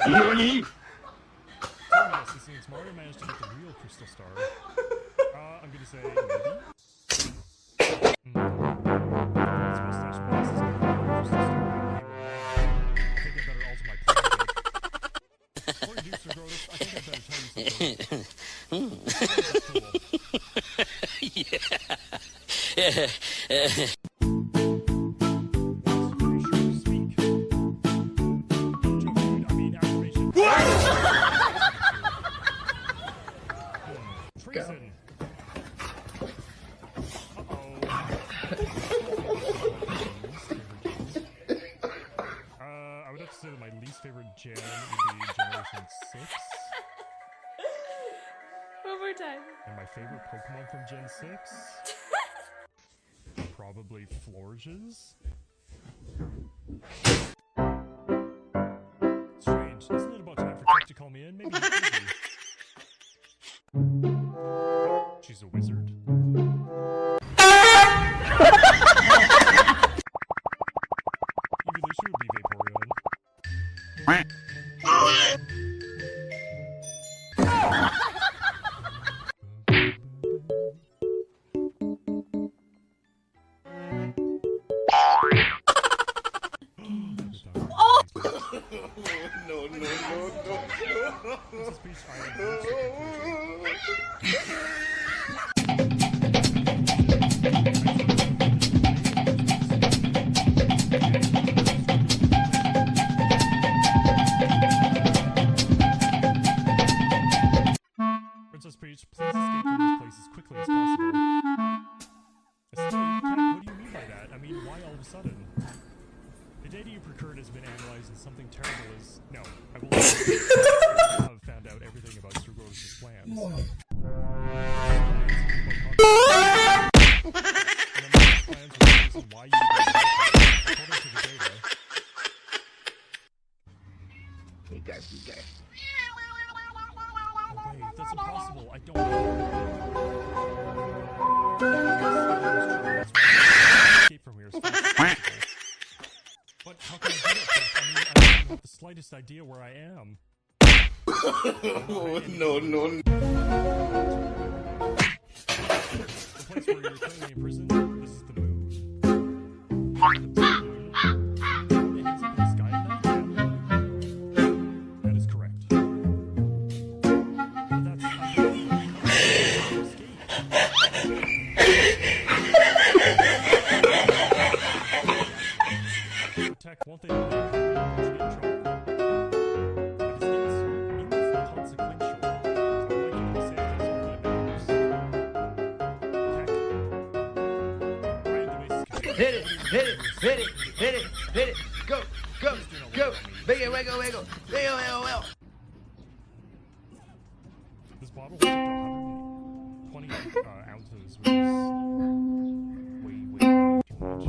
NANI?! Yes, it seems Mario managed to get the real Crystal Star. I'm gonna say maybe. This mustache boss is gonna get the Crystal Star. I think I better alter my plan. Before you do, Sir Grodus, I think I better tell you something. Speak. I mean, affirmation. Treason. I would have to say that my least favorite gen would be Generation 6. One more time. And my favorite Pokemon from Gen 6? Probably Florges? Strange, isn't it about time for Tech to call me in? Maybe he's busy. She's a wizard. Evolution would be Vaporeon. This is speech I Princess Peach, please escape from this place as quickly as possible. Escape? What do you mean by that? I mean, why all of a sudden? The data you procured has been analyzed and something terrible is... No, I will have found out everything about Sir Grodus' plans. Why you according to the data. Hey guys, you guys. Wait, that's impossible. I don't escape from here as fast as possible. But how can I do that? I mean, I don't have the slightest idea where I am. No. The place where you're currently in prison, this is the moon. The moon? It hangs up in the sky at night? That is correct. But that's... I can't escape. Tech, won't they get in trouble? If it's inconsequential, I would like you to say things are good matters. Tech, Hit it. Go. Wiggle. This bottle was up to 120 ounces, which is way too much.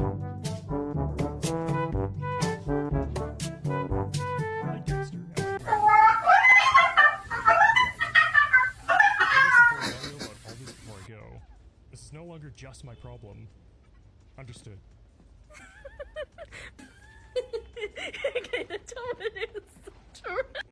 Hi, Dexter. This is no longer just my problem. Understood. Okay, that's all it is.